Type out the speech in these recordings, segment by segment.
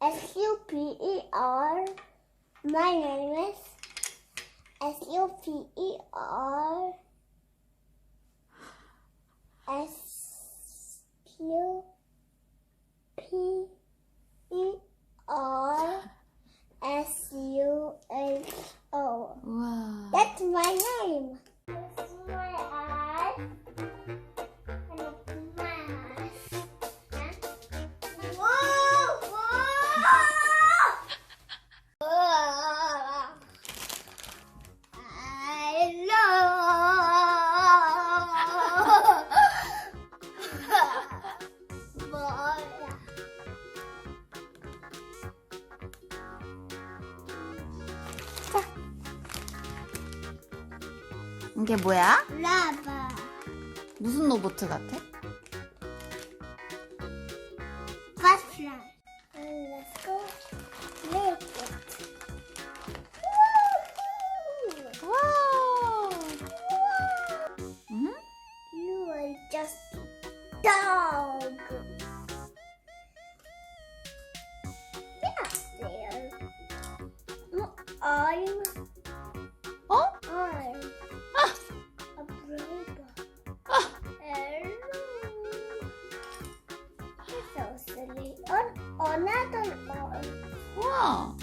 S-U-P-E-R. My name is S-U-P-E-R. S-U-P-E-R. S-U-H-O. 우와. That's my name. This is my eye. And open my eyes. Whoa! Whoa! 이게 뭐야? 라바. 무슨 로봇 같아? Butterfly. Let's go. Make it. 와. 응? You are just dog. Yeah, there. I'm. 어? I'm a robot. Hello. It's so silly. Another one. 우와.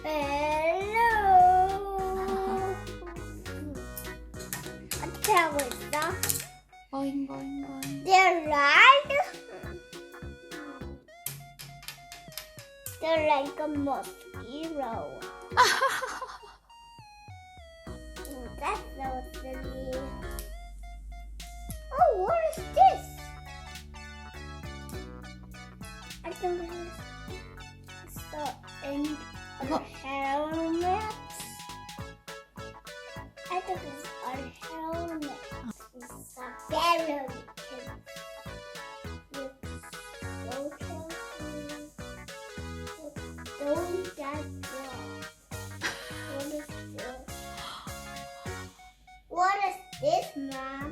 Hello. 어떻게 하고 있어? 거잉거잉거잉. They're right. They're like a mosquito. Oh, that's so silly. Oh, what is this? I think it's the end of What? helmet. I think it's a helmet. It's a balloon. Look so careful. Don't get wrong. What is this? What is this, Mom?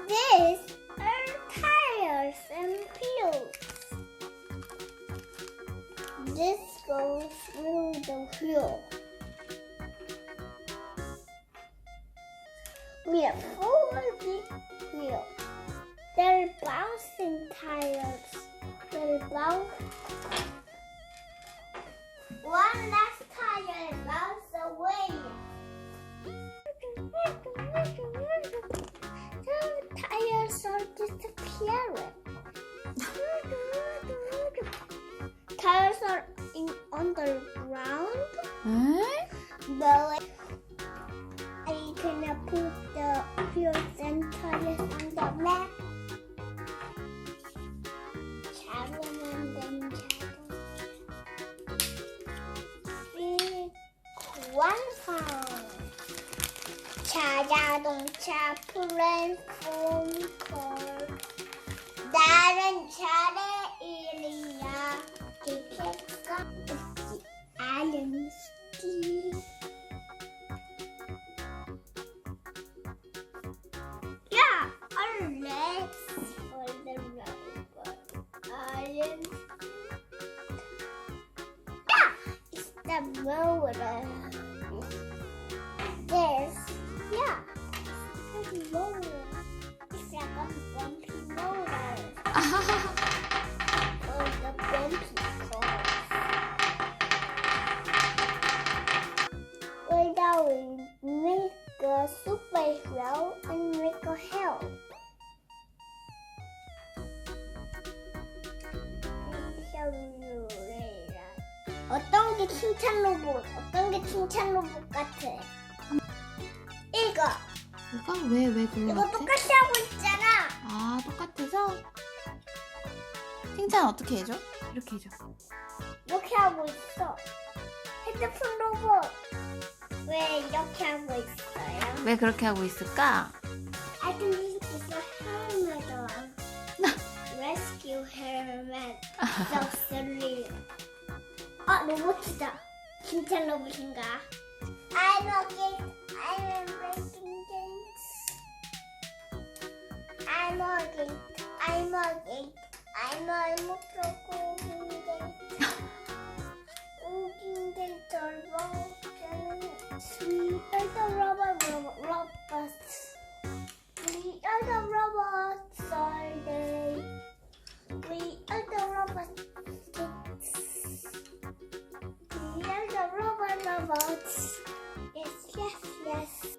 These are tires and wheels. This goes through the wheel. We have 4 big wheels. They're bouncing tires. They're bouncing. One last tire and bounce away. The tires are disappearing. Tires are on the ground. 에? But I can put the wheels and tires on the map. 완성! 자자동차 플랫폼 콜 나는 잘해 일이야 기계가 있지 않은 스키 Yeah, our legs for the robot iron. Yeah, it's the motor. This, yeah, it's the motor. It's like a bumpy motor. For the bumpy cars. Well, now we make a superhero and make a hell. 어떤 게 칭찬 로봇, 어떤 게 칭찬 로봇 같아? 이거 왜 그런 이거 것 같아? 똑같이 하고 있잖아. 아, 똑같아서? 칭찬 어떻게 해줘? 이렇게 해줘. 이렇게 하고 있어. 핸드폰 로봇 왜 이렇게 하고 있어요? 왜 그렇게 하고 있을까? I think this is a helmet one. Rescue helmet. So silly. 아, 로봇이다. 칭찬 로봇인가? I'm breaking things. I'm working. I'm We are the robots. We are the robots all day. We are the robots. We are the robots. Yes.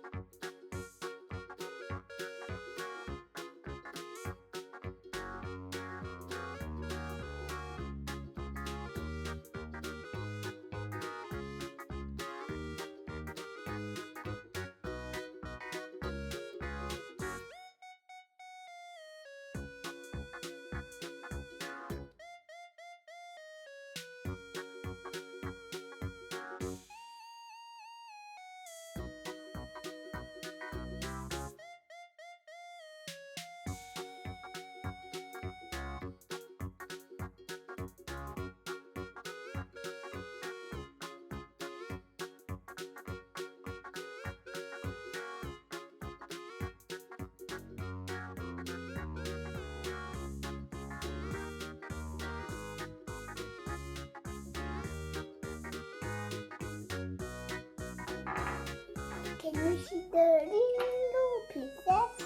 Can you see the little pieces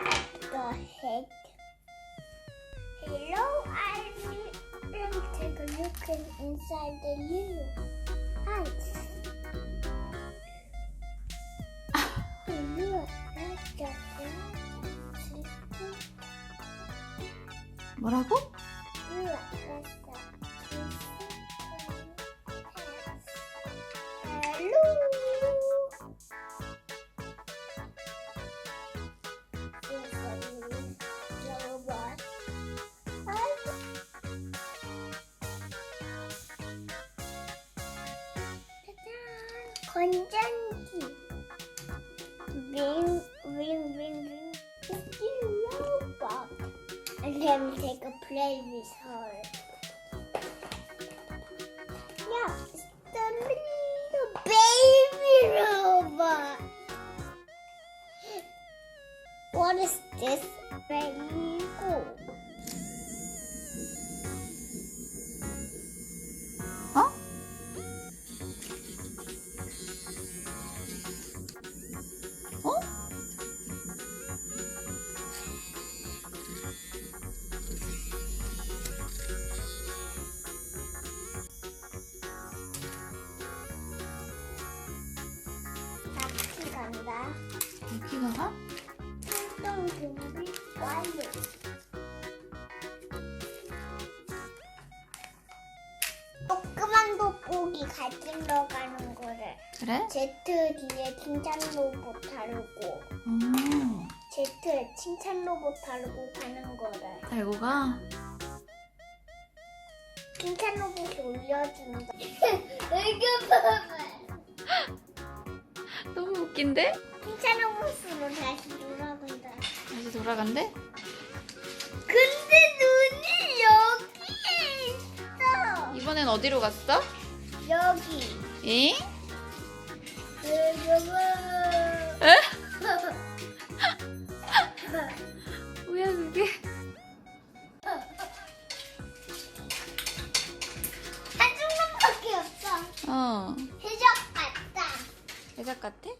at the head? Hello, let me take a look inside the little eyes. Look, that's the 뭐라고? Look, that's the Hello. 건전지 ring it's the robot and let me take a play with her. Yeah, it's the little baby robot. What is this? Very cool. 어? 어? 바퀴 간다. 여기가 가? 출동 준비 완료. 조그만 돋보기 가지러 가는 거래. 그래? Z 뒤에 칭찬로봇 다루고 Z에 칭찬로봇 다루고 가는 거래. 달고 가? 칭찬로봇이 올려준다. 이거 봐봐. 너무 웃긴데? 칭찬로봇으로 다시 돌아간다. 다시 돌아간대? 근데 눈이 여기에 있어. 이번엔 어디로 갔어? 여기. 잉? 여기. 에? 뭐야 그게? 한 줄만밖에 없어. 어. 해적 같다. 대작 같아?